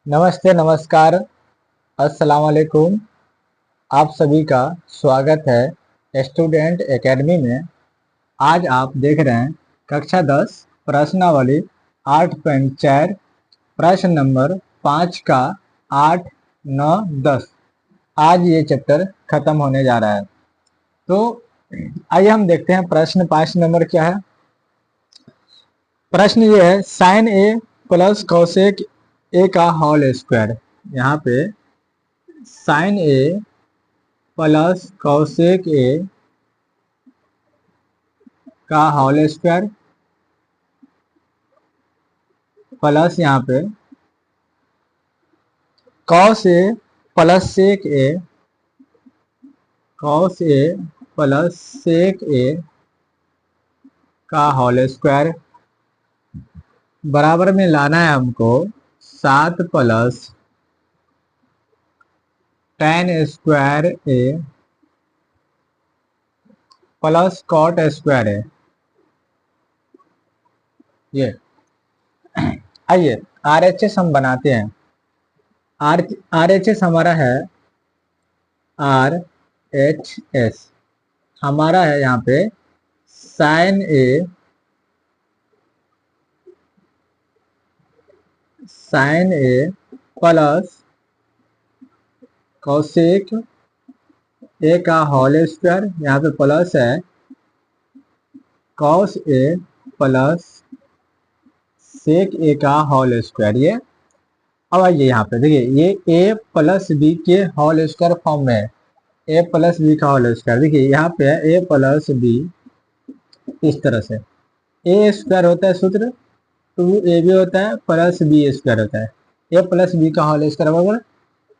नमस्ते, नमस्कार, अस्सलाम वालेकुम। आप सभी का स्वागत है स्टूडेंट एकेडमी में। आज आप देख रहे हैं कक्षा 10 प्रश्नावली 8.4 प्रश्न नंबर 5 का 8, 9, 10। आज ये चैप्टर खत्म होने जा रहा है। तो आइए हम देखते हैं प्रश्न 5 नंबर क्या है। प्रश्न ये है साइन ए प्लस कौसेक ए का होल स्क्वायर। यहाँ पे साइन ए प्लस कौसेक ए का होल स्क्वायर प्लस यहाँ पे cos A plus sec A, cos A plus sec ए का होल स्क्वायर बराबर में लाना है हमको 7 प्लस tan स्क्वायर ए प्लस कॉट स्क्वायर ए। ये आइए RHS हम बनाते हैं। RHS हमारा है RHS हमारा है यहाँ पे साइन ए प्लस कौसेक ए का होल स्क्वायर, यहाँ पे प्लस है कॉस ए प्लस सेक ए का होल स्क्वायर। ये अब आइए यहाँ पे देखिए ये a प्लस बी के होल स्क्वायर फॉर्म में है। a प्लस बी का होल स्क्वायर देखिए यहाँ पे है a प्लस बी। इस तरह से a स्क्वायर होता है सूत्र 2ab होता है प्लस बी स्क्वायर होता है। a प्लस बी का होल स्क्वायर बराबर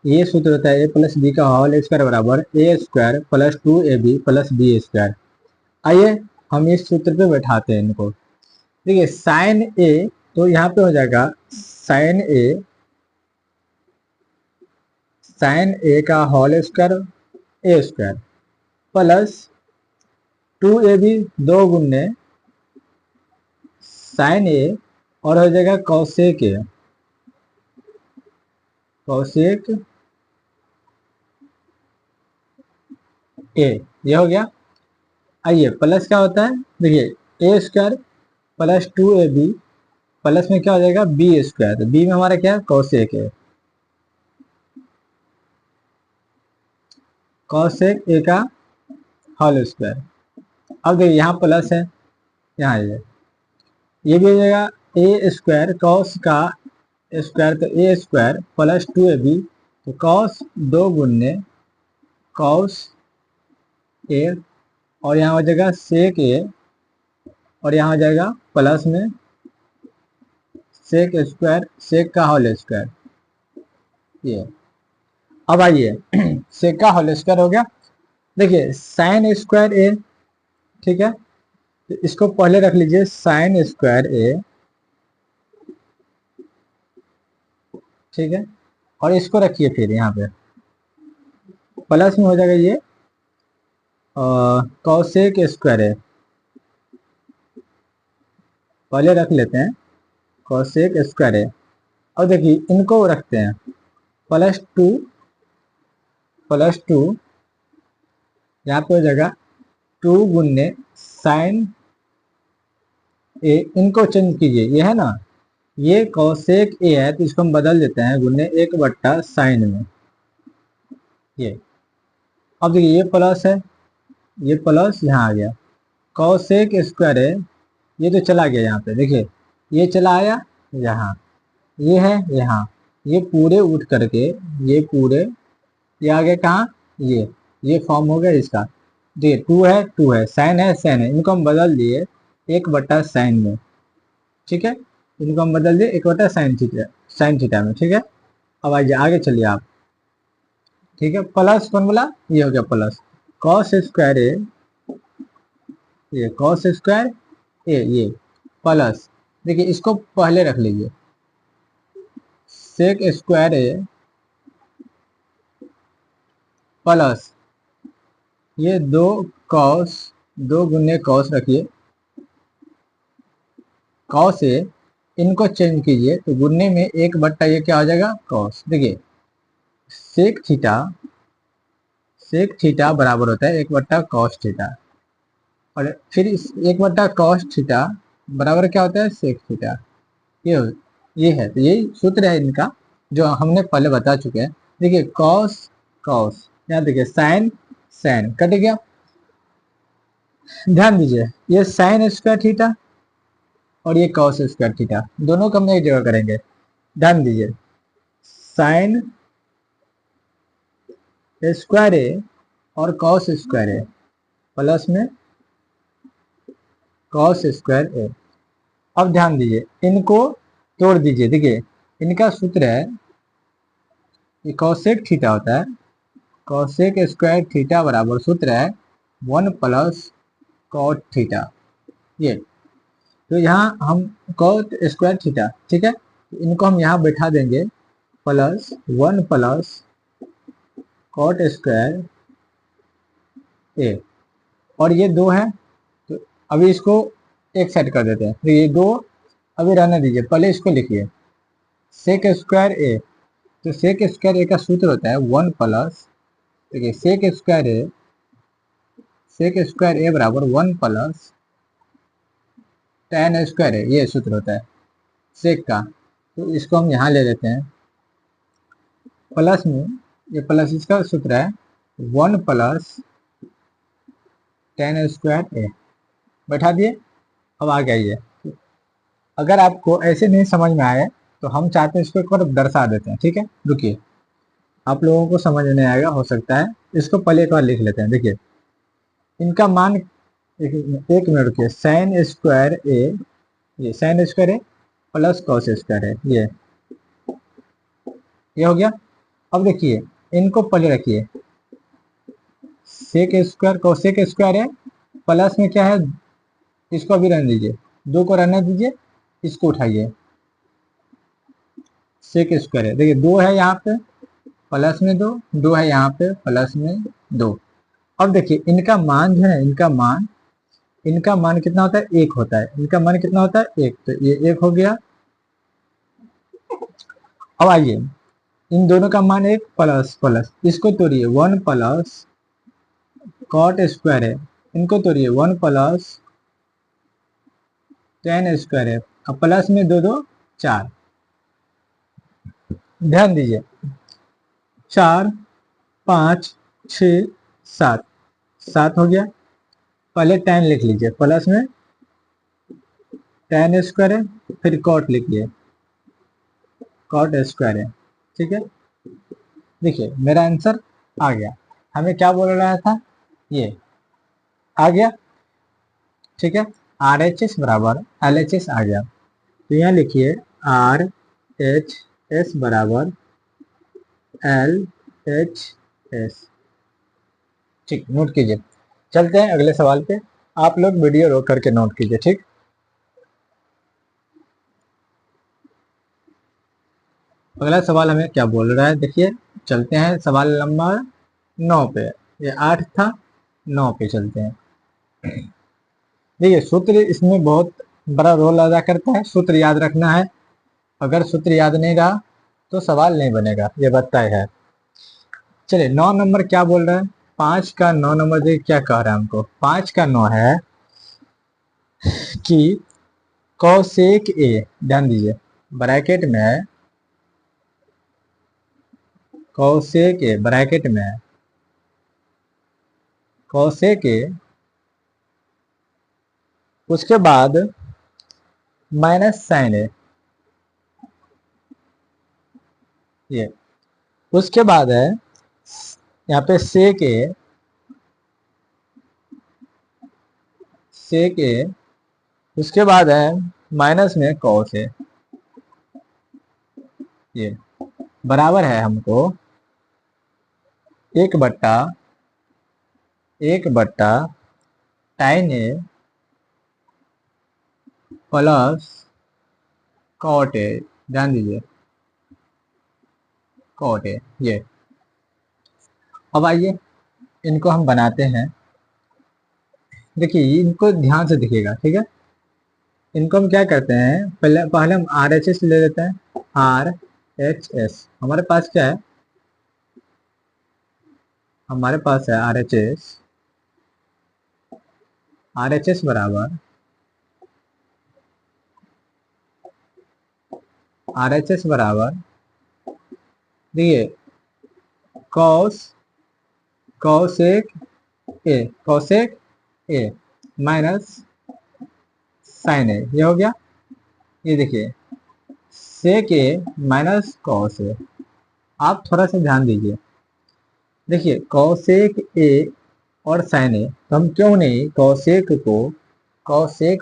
ये सूत्र होता है a प्लस बी का होल स्क्वायर बराबर a square plus 2ab plus B square. आइए हम इस सूत्र पे बैठाते हैं इनको। देखिए साइन a तो यहाँ पे हो जाएगा साइन ए का होल स्क्वायर ए स्क्वायर प्लस 2ab 2 गुने साइन ए और हो जाएगा कौसेक ए, कौसेक ए। ये हो गया। आइए प्लस क्या होता है देखिए ए स्क्वायर प्लस 2ab प्लस में क्या हो जाएगा बी स्क्वायर। तो बी में हमारा क्या है कौसेक है, कौसेक ए का होल स्क्वायर। अब देखिए यहाँ प्लस है, यहाँ ये भी हो जाएगा ए स्क्वायर कॉस का स्क्वायर तो ए स्क्वायर प्लस 2ab तो कॉस 2 गुने कॉस ए और यहाँ हो जाएगा सेक ए और यहाँ हो जाएगा प्लस में सेक स्क्वायर सेक का होल स्क्वायर। ये अब आइए सेक का होल स्क्वायर हो गया। देखिए साइन स्क्वायर ए, ठीक है, तो इसको पहले रख लीजिए साइन स्क्वायर ए, ठीक है, और इसको रखिए फिर यहाँ पे प्लस में हो जाएगा ये कौसेक स्क्वायर ए, पहले रख लेते हैं कौसेक स्क्वायर ए। और देखिए इनको रखते हैं प्लस टू यहाँ पे हो जाएगा 2 गुने साइन ए। इनको चेंज कीजिए, ये है ना ये कौसेक ए है तो इसको हम बदल देते हैं गुने 1/साइन में। ये अब देखिए ये प्लस है, ये प्लस यहाँ आ गया कौसेक स्क्वायर है, ये तो चला गया यहाँ पे देखिए ये चला आया यहाँ, ये है यहाँ, ये पूरे उठ करके ये पूरे ये आ गया कहाँ ये फॉर्म हो गया इसका। देखिए 2 है साइन है, इनको हम बदल दिए 1/साइन में, ठीक है, इनको हम बदल दिए 1/साइन थीटा में, ठीक है। अब आइए आगे चलिए आप, ठीक है, प्लस कौन बोला ये हो गया प्लस कॉस स्क्वायर ए, ये कॉस स्क्वायर ए ये प्लस देखिए इसको पहले रख लीजिए सेक स्क्वायर ए प्लस ये 2 गुने कॉस रखिए कॉस ए इनको चेंज कीजिए तो गुणने में 1/, ये क्या हो जाएगा, कॉस। देखिए सेक थीटा बराबर होता है 1/cos थीटा, और फिर इस 1/cos थीटा बराबर क्या होता है, सेक थीटा। ये ये है, तो यही सूत्र है इनका जो हमने पहले बता चुके हैं। देखिए कॉस कॉस, यहाँ देखिए साइन साइन कट गया। ध्यान दीजिए ये साइन स्क्वायर थीटा और ये कॉस स्क्वायर थीटा, दोनों को हम एक जगह करेंगे। ध्यान दीजिए साइन स्क्वायर ए और कॉस स्क्वायर ए प्लस में कॉस स्क्वायर ए। अब ध्यान दीजिए इनको तोड़ दीजिए। देखिए इनका सूत्र है, ये कॉसेक थीटा होता है, कॉसेक स्क्वायर थीटा बराबर सूत्र है 1 + cot थीटा। ये तो यहाँ हम कॉट स्क्वायर थीटा, ठीक है, इनको हम यहाँ बैठा देंगे प्लस 1 + cot स्क्वायर ए, और ये 2 है तो अभी इसको एक साइड कर देते हैं। तो ये 2 अभी रहने दीजिए, पहले इसको लिखिए सेक स्क्वायर ए। तो सेक स्क्वायर ए का सूत्र होता है 1 +, देखिए सेक स्क्वायर ए बराबर 1 + tan स्क्वायर है, ये सूत्र होता है सेक का। तो इसको हम यहाँ ले लेते हैं प्लस में, ये प्लस इसका सूत्र है 1 + tan स्क्वायर ए, बैठा दिए। अब आ गया ये, अगर आपको ऐसे नहीं समझ में आए तो हम चाहते हैं इसको एक बार दर्शा देते हैं। ठीक है, रुकिए, आप लोगों को समझ नहीं आएगा हो सकता है, इसको पहले एक बार लिख लेते हैं। देखिए इनका मान एक मिनट रुकिए, साइन स्क्वायर ए, ये साइन स्क्वायर है प्लस कॉस स्क्वायर है, ये हो गया। अब देखिए इनको पहले रखिए, सेक स्क्वायर कोसेक स्क्वायर है प्लस में क्या है, इसको अभी रहने दीजिए, 2 को रहने दीजिए, इसको उठाइए सेक स्क्वायर है। देखिए 2 है यहाँ पे प्लस में 2, 2 है यहाँ पे प्लस में 2। अब देखिए इनका मान जो है, इनका मान कितना होता है, 1 होता है। इनका मान कितना होता है, 1, तो ये 1 हो गया। अब आइए इन दोनों का मान 1 प्लस प्लस, इसको तोड़िए 1 + cot स्क्वायर है, इनको तोड़िए 1 + tan स्क्वायर है, अब प्लस में 2 2 4। ध्यान दीजिए 4 5 6 7, 7 हो गया। पहले tan लिख लीजिए, प्लस में tan स्क्वायर है, फिर cot लिखिए cot स्क्वायर है, ठीक है। देखिए मेरा आंसर आ गया, हमें क्या बोल रहा था, ये आ गया, ठीक है। RHS बराबर LHS आ गया, तो यहाँ लिखिए RHS बराबर LHS, ठीक, नोट कीजिए। चलते हैं अगले सवाल पे, आप लोग वीडियो रोक करके नोट कीजिए, ठीक। अगला सवाल हमें क्या बोल रहा है, देखिए चलते हैं सवाल नंबर 9 पे, ये 8 था, 9 पे चलते हैं। देखिए सूत्र इसमें बहुत बड़ा रोल अदा करता है, सूत्र याद रखना है, अगर सूत्र याद नहीं रहा तो सवाल नहीं बनेगा, ये बात तय है। चलिए 9 नंबर क्या बोल रहा है, 5 का 9 नंबर, देखिए क्या कह रहा है हमको, 5 का 9 है कि कौसेक ए, ध्यान दीजिए ब्रैकेट में है, कौसेक ए ब्रैकेट में है, कौसेक ए उसके बाद माइनस साइन ए, ये उसके बाद है यहाँ पे सेक ए, सेक ए उसके बाद है माइनस में कॉस ए, ये बराबर है हमको 1/1 tan A plus cot A, ध्यान दीजिए कॉट ए, ये। अब आइए इनको हम बनाते हैं, देखिए इनको ध्यान से देखिएगा, ठीक है। इनको हम क्या करते हैं, पहले पहले हम आर एच एस ले लेते हैं। आर एच एस हमारे पास क्या है, हमारे पास है R H S. R H S बराबर आर एच एस बराबर देखिए cos cosec A cosec A minus sine A, ये हो गया। ये देखिए सेक ए माइनस कॉस ए। आप थोड़ा सा ध्यान दीजिए, देखिए कॉसेक ए और साइन ए, तो हम क्यों नहीं कॉसेक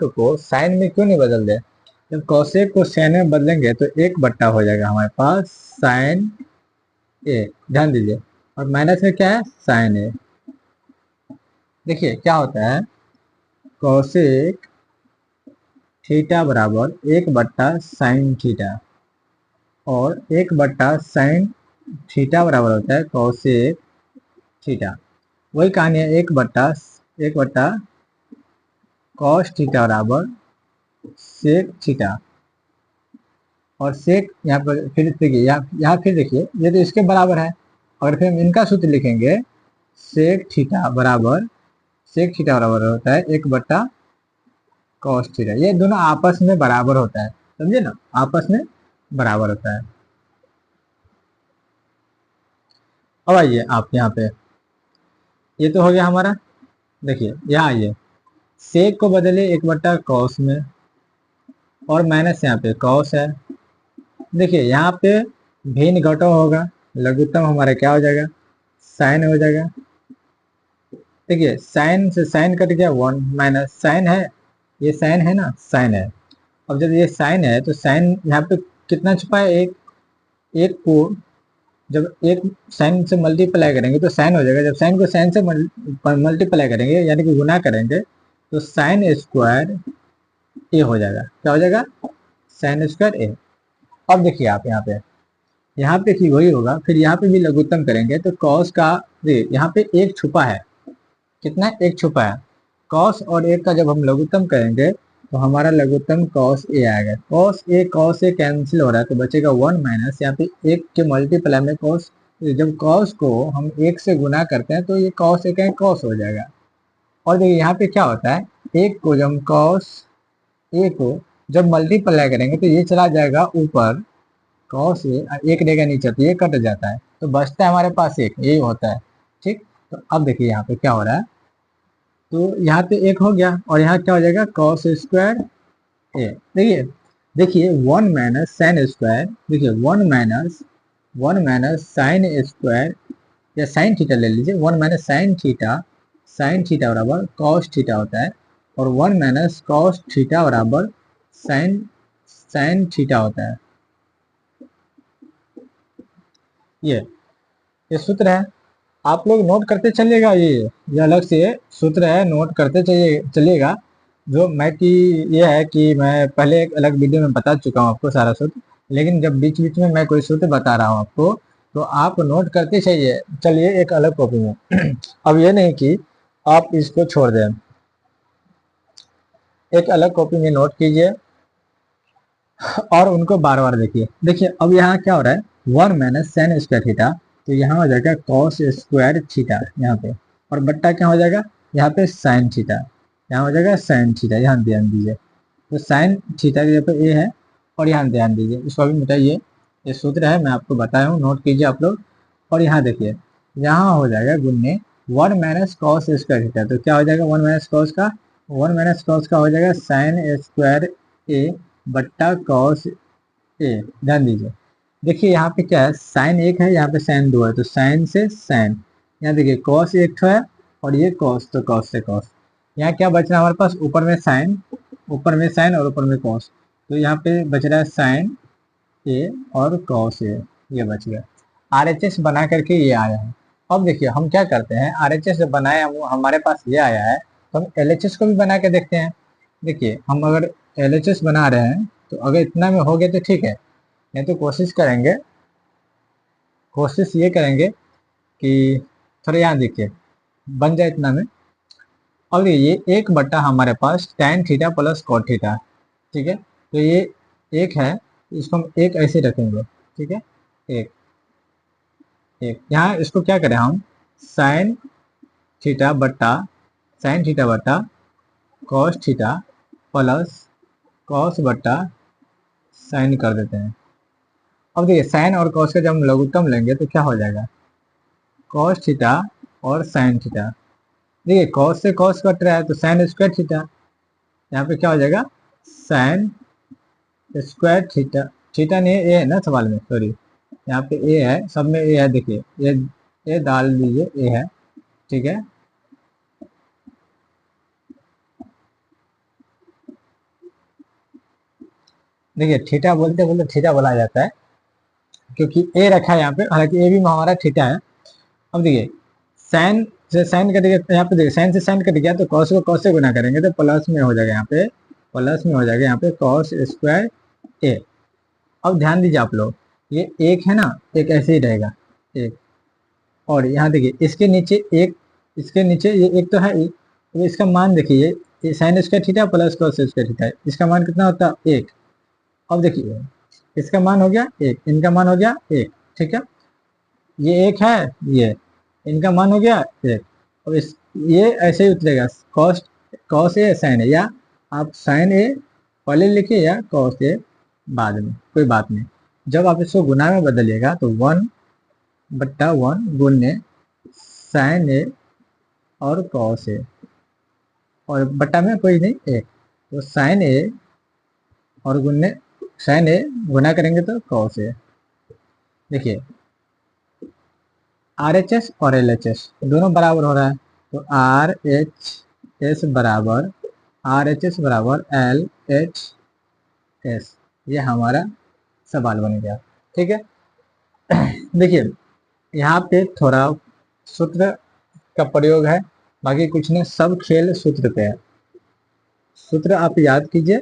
को साइन में क्यों नहीं बदल दे। जब कॉसेक को साइन में बदलेंगे तो एक बट्टा हो जाएगा हमारे पास साइन ए, ध्यान दीजिए। और माइनस में क्या है, साइन ए। देखिए क्या होता है, कॉसेक थीटा बराबर एक बट्टा साइन थीटा, और एक बट्टा साइन थीटा बराबर होता है कॉसेक थीटा। वही कहानी है, एक बट्टा कॉस थीटा बराबर सेक थीटा। और सेक यहाँ पर फिर देखिए, यहाँ फिर देखिए ये तो इसके बराबर है। अगर फिर हम इनका सूत्र लिखेंगे, सेक थीटा बराबर होता है एक बट्टा कॉस थीटा। ये दोनों आपस में बराबर होता है, समझे ना, आपस में बराबर होता है। अब आइए आप यहाँ पे, ये तो हो गया हमारा। देखिए यहाँ आइए, सेक को बदले एक बट्टा कॉस में, और माइनस यहाँ पे कॉस है। देखिए यहाँ पे भिन्न घटाव होगा, लघुत्तम हमारा क्या हो जाएगा, साइन हो जाएगा। देखिए साइन से साइन कट गया, वन माइनस साइन है, ये साइन है ना, साइन है। अब जब ये साइन है तो साइन यहाँ पे कितना छुपा है, एक। एक को जब एक साइन से मल्टीप्लाई करेंगे तो साइन हो जाएगा। जब साइन को साइन से मल्टीप्लाई करेंगे यानी कि गुना करेंगे तो साइन स्क्वायर ए हो जाएगा। क्या हो जाएगा, साइन स्क्वायर ए। अब देखिए आप यहाँ पे की वही होगा, फिर यहाँ पे भी लघुत्तम करेंगे तो कॉस का, यहाँ पे एक छुपा है, कितना, एक छुपा है। कॉस और एक का जब हम लघुत्तम करेंगे तो हमारा लघुत्तम कॉस ए आएगा। कॉस ए कैंसिल हो रहा है तो बचेगा वन माइनस, यहाँ पे एक के मल्टीप्लाई में कॉस। जब कॉस को हम एक से गुना करते हैं तो ये कॉस ए का कॉस हो जाएगा। और देखिए यहाँ पे क्या होता है, एक को जब कॉस ए को जब मल्टीप्लाई करेंगे तो ये चला जाएगा ऊपर, कॉस ए एक रहेगा नीचे तो ये कट जाता है, तो बचता है हमारे पास एक, ये होता है। ठीक, तो अब देखिए यहाँ पे क्या हो रहा है, तो यहाँ पे एक हो गया और यहाँ क्या हो जाएगा, कॉस स्क्वायर ए। देखिए देखिए वन माइनस साइन स्क्वायर, देखिए वन माइनस साइन स्क्वायर या साइन थीटा ले लीजिए, वन माइनस साइन थीटा बराबर कॉस थीटा होता है, और वन माइनस कॉस थीटा बराबर साइन साइन थीटा होता है। ये सूत्र है, आप लोग नोट करते चलिएगा। ये अलग से सूत्र है, नोट करते चलिएगा। जो मैं कि ये है कि मैं पहले एक अलग वीडियो में बता चुका हूँ आपको सारा सूत्र, लेकिन जब बीच बीच में मैं कोई सूत्र बता रहा हूँ आपको तो आप नोट करते चलिए एक अलग कॉपी में। अब ये नहीं कि आप इसको छोड़ दें, एक अलग कॉपी में नोट कीजिए और उनको बार बार देखिए। देखिए अब यहाँ क्या हो रहा है, one minus sine square theta, तो यहाँ हो जाएगा कॉस स्क्वायर थीटा यहाँ पे, और बट्टा क्या हो जाएगा यहाँ पे साइन थीटा, यहाँ हो जाएगा साइन थीटा। यहाँ ध्यान दीजिए, तो साइन थीटा के जगह पे ए है, और यहाँ ध्यान दीजिए, इसको भी मिटाइए। ये सूत्र है, मैं आपको बताया हूँ, नोट कीजिए आप लोग। और यहाँ देखिए, यहाँ हो जाएगा गुन्ने one minus cos square theta, तो क्या हो जाएगा, वन माइनस कॉस का हो जाएगा साइन स्क्वायर ए बट्टा कॉस ए। ध्यान दीजिए, देखिए यहाँ पे क्या है, साइन एक है, यहाँ पे साइन दो है, तो साइन से साइन। यहाँ देखिए कॉस एक है और ये कॉस, तो कॉस से कॉस। यहाँ क्या बच रहा है हमारे पास, ऊपर में साइन और ऊपर में कॉस, तो यहाँ पे बच रहा है साइन ए और कॉस ए, ये बच गया। आरएचएस बना करके ये आया है। अब देखिए हम क्या करते हैं, आरएचएस जब बनाए हमारे पास ये आया है, तो हम एलएचएस को भी बना के देखते हैं। देखिए हम अगर एलएचएस बना रहे हैं तो अगर इतना में हो गया तो ठीक है, नहीं तो कोशिश ये करेंगे कि थोड़ा यहाँ देखिए बन जाए इतना में। अब ये एक बट्टा हमारे पास tan theta plus cot theta, ठीक है, तो ये एक है, इसको हम एक ऐसे रखेंगे, ठीक है, एक एक यहाँ इसको क्या करें हम, साइन थीटा बट्टा साइन थीटा बट्टा कॉस थीटा प्लस कॉस बट्टा साइन कर देते हैं। अब देखिए साइन और कॉस का जब हम लघुत्तम लेंगे तो क्या हो जाएगा, कॉस थीटा और साइन थीटा। देखिए कॉस से कॉस कट रहा है तो साइन स्क्वायर थीटा, यहाँ पे क्या हो जाएगा, साइन स्क्वायर थीटा। थीटा नहीं ए है ना सवाल में, सॉरी, यहाँ पे ए है, सब में ए है, देखिए ए डाल दीजिए, ए है, ठीक है। देखिए थीटा बोलते बोलते थीटा बोला जाता है क्योंकि ए रखा है यहाँ पे, हालांकि ए भी हमारा थीटा है। अब देखिए साइन से साइन कट गया, यहाँ पे देखिए साइन से साइन कट गया तो कॉस को कॉस से गुना करेंगे तो प्लस में हो जाएगा, यहाँ पे प्लस में हो जाएगा, यहाँ पे कॉस स्क्वायर ए। अब ध्यान दीजिए आप लोग, ये एक है ना, एक ऐसे ही रहेगा एक, और यहाँ देखिए इसके नीचे एक, इसके नीचे ये एक तो है एक, तो इसका मान देखिए, ये sine square theta plus cos square theta, इसका मान कितना होता है, एक। अब देखिए इसका मान हो गया एक, इनका मान हो गया एक, ठीक है, ये एक है, ये इनका मान हो गया एक। अब इस ये ऐसे ही उतरेगा, कॉस कॉस ए साइन ए, या आप साइन ए पहले लिखिए या कॉस ए बाद में, कोई बात नहीं। जब आप इसको गुना में बदलिएगा तो 1/1 गुने साइन ए और कॉस ए, और बट्टा में कोई नहीं एक, तो साइन ए और गुने साइन ए गुना करेंगे तो कॉस ए। देखिए आर एच एस और एल एच एस दोनों बराबर हो रहा है, तो आर एच एस बराबर आर एच एस बराबर एल एच एस, ये हमारा सवाल बन गया, ठीक है। देखिए यहाँ पे थोड़ा सूत्र का प्रयोग है, बाकी कुछ नहीं, सब खेल सूत्र पे है। सूत्र आप याद कीजिए,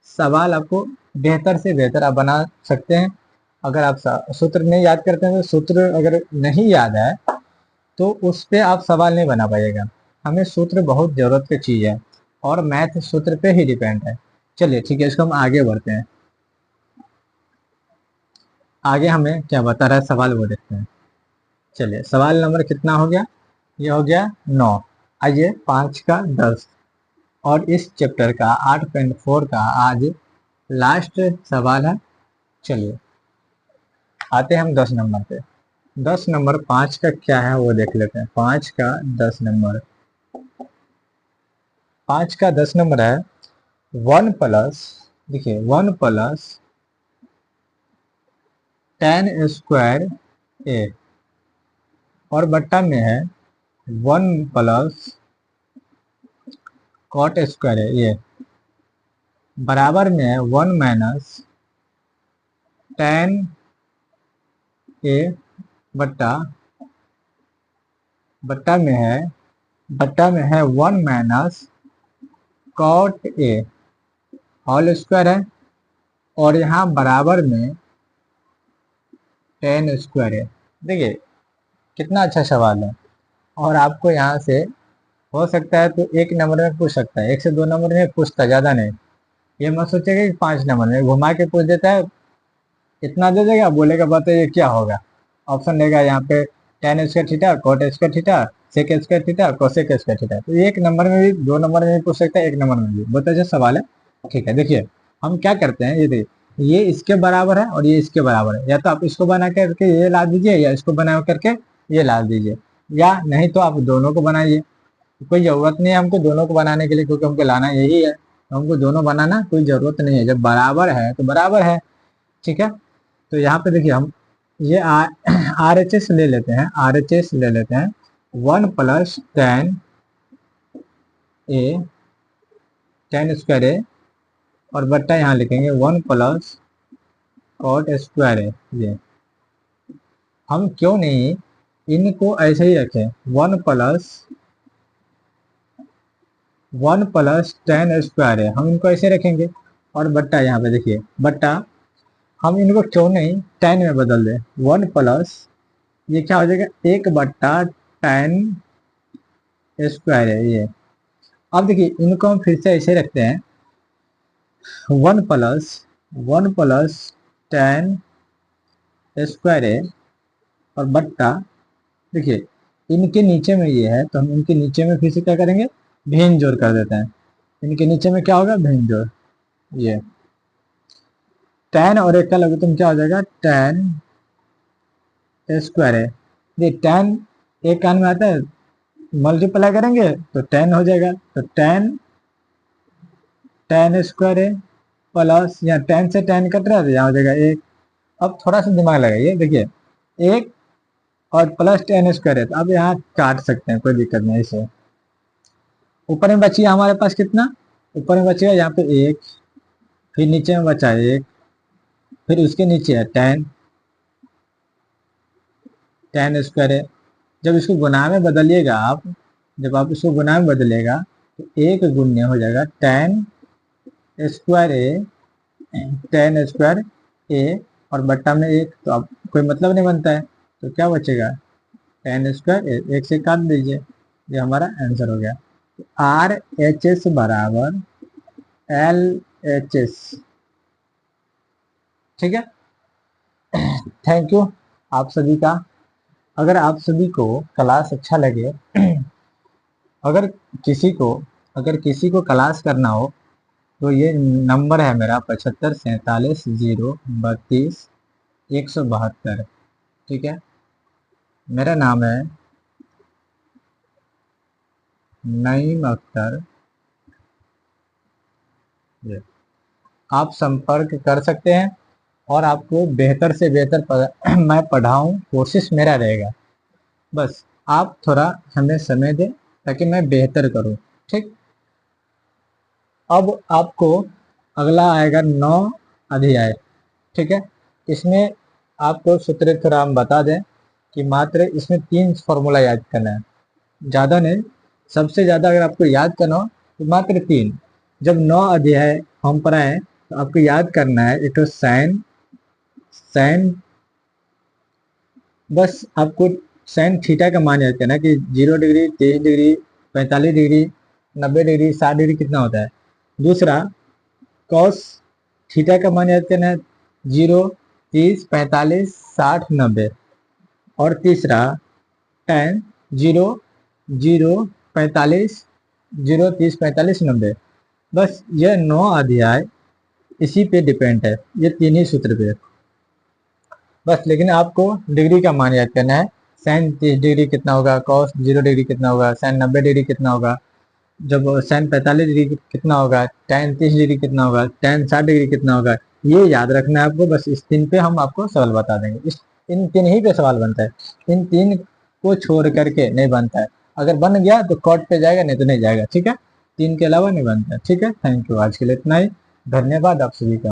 सवाल आपको बेहतर से बेहतर आप बना सकते हैं। अगर आप सूत्र नहीं याद करते हैं तो सूत्र अगर नहीं याद है तो उस पे आप सवाल नहीं बना पाइएगा। हमें सूत्र बहुत ज़रूरत की चीज़ है और मैथ सूत्र पे ही डिपेंड है। चलिए ठीक है, इसको हम आगे बढ़ते हैं, आगे हमें क्या बता रहा है सवाल वो देखते हैं। चलिए सवाल नंबर कितना हो गया, ये हो गया 9। आइए 5 का 10 और इस चैप्टर का 8.4 का आज लास्ट सवाल है। चलिए आते हैं हम 10 नंबर पे। 10 नंबर 5 का क्या है वो देख लेते हैं। 5 का 10 नंबर, 5 का 10 नंबर है 1 प्लस, देखिए 1 प्लस tan स्क्वायर ए, और बट्टा में है 1 प्लस कॉट स्क्वायर है, ये बराबर में है 1 माइनस tan ए बट्टा बट्टा में है 1 minus cot A whole square है, और यहाँ बराबर में tan स्क्वायर है। देखिए कितना अच्छा सवाल है, और आपको यहाँ से हो सकता है तो 1 नंबर में पूछ सकता है, 1 से 2 नंबर में पूछता, ज़्यादा नहीं। ये मत सोचेगा कि 5 नंबर में घुमा के पूछ देता है, इतना दे देगा, बोलेगा बताइए क्या होगा, ऑप्शन देगा यहाँ पे tan square theta, cot square theta, sec square theta, cosec square theta. तो 1 नंबर में भी, 2 नंबर में भी पूछ सकता है, 1 नंबर में भी। बहुत अच्छा सवाल है, ठीक है। देखिए हम क्या करते हैं, ये देखिए ये इसके बराबर है और ये इसके बराबर है, या तो आप इसको बना करके ये ला दीजिए, या इसको बना करके ये ला दीजिए, या नहीं तो आप दोनों को बनाइए। कोई ज़रूरत नहीं है हमको दोनों को बनाने के लिए, क्योंकि हमको लाना यही है, तो हमको दोनों बनाना कोई ज़रूरत नहीं है। जब बराबर है तो बराबर है, ठीक है। तो यहाँ पे देखिए हम ये आर एच एस ले लेते हैं, आर एच एस ले लेते हैं 1 प्लस tan ए, tan स्क्वायर ए, और बट्टा यहाँ लिखेंगे 1 प्लस कॉट स्क्वायर ए। ये हम क्यों नहीं इनको ऐसे ही रखें, 1 प्लस tan स्क्वायर है, हम इनको ऐसे रखेंगे, और बट्टा यहाँ पे देखिए बट्टा, हम इनको क्यों नहीं tan में बदल दें, 1 प्लस ये क्या हो जाएगा 1/tan स्क्वायर है ये। अब देखिए इनको हम फिर से ऐसे रखते हैं, वन प्लस टेन स्क्वायर ए और बट्टा, देखिए इनके नीचे में ये है तो हम इनके नीचे में फिर से क्या करेंगे, भिन्न जोड़ कर देते हैं। इनके नीचे में क्या होगा, भिन्न जोड़। ये टेन और एक का लघुत्तम क्या हो जाएगा, टेन स्क्वायर है। ये टेन एक कान में आता है, मल्टीप्लाई करेंगे तो टेन हो जाएगा, तो टेन टेन स्क्वायर है प्लस, यहाँ टेन से टेन कट रहा है तो यहाँ हो जाएगा एक। अब थोड़ा सा दिमाग लगाइए, देखिए एक और प्लस टेन स्क्वायर है तो अब यहाँ काट सकते हैं, कोई दिक्कत नहीं। इसे ऊपर में बचिए हमारे पास कितना, ऊपर में बचेगा यहाँ पे एक, फिर नीचे में बचा एक, फिर उसके नीचे है टेन, टेन स्क्वायर है। जब इसको गुना में बदलिएगा आप, जब आप इसको गुना में बदलिएगा तो एक गुण्य हो जाएगा टेन स्क्वायर ए, टेन स्क्वायर ए और बट्टा में एक, तो अब कोई मतलब नहीं बनता है, तो क्या बचेगा, टेन स्क्वायर ए, एक से काट दीजिए, ये हमारा आंसर हो गया। आर एच एस बराबर एल एच एस, ठीक है। थैंक यू आप सभी का। अगर आप सभी को क्लास अच्छा लगे, अगर किसी को क्लास करना हो तो ये नंबर है मेरा 75 47 0 32 172, ठीक है। मेरा नाम है नईम अख्तर। आप संपर्क कर सकते हैं और आपको बेहतर से बेहतर मैं पढ़ाऊं, कोशिश मेरा रहेगा। बस आप थोड़ा हमें समय दें ताकि मैं बेहतर करूं, ठीक। अब आपको अगला आएगा 9 अध्याय, ठीक है। इसमें आपको सूत्र थोड़ा हम बता दें कि मात्र इसमें 3 फॉर्मूला याद करना है, ज़्यादा नहीं, सबसे ज़्यादा अगर आपको याद करना हो तो मात्र 3। जब 9 अध्याय हम पढ़ाएं तो आपको याद करना है एक तो साइन, बस आपको साइन थीटा का मान याद करना है कि 0 degree, 23 degree, 45 degree, 90 degree, 60 degree कितना होता है। दूसरा कॉस थीटा का मान याद करना है 0, 30, 45, 60, 90। और तीसरा tan 0, 0, 45, 0, 30, 45, 90। बस यह 9 अध्याय इसी पे डिपेंड है, ये 3 ही सूत्र पे बस। लेकिन आपको डिग्री का मान याद करना है, साइन 30 डिग्री कितना होगा, कॉस 0 डिग्री कितना होगा, साइन 90 डिग्री कितना होगा, जब साइन 45 डिग्री कितना होगा, tan 30 डिग्री कितना होगा, tan 60 डिग्री कितना होगा। ये याद रखना है आपको। बस इस 3 पे हम आपको सवाल बता देंगे, इन 3 ही पे सवाल बनता है, इन 3 को छोड़ करके नहीं बनता है। अगर बन गया तो कॉट पे जाएगा, नहीं तो नहीं जाएगा, ठीक है। 3 के अलावा नहीं बनता है, ठीक है। थैंक यू, आज के लिए इतना ही। धन्यवाद आप सभी का।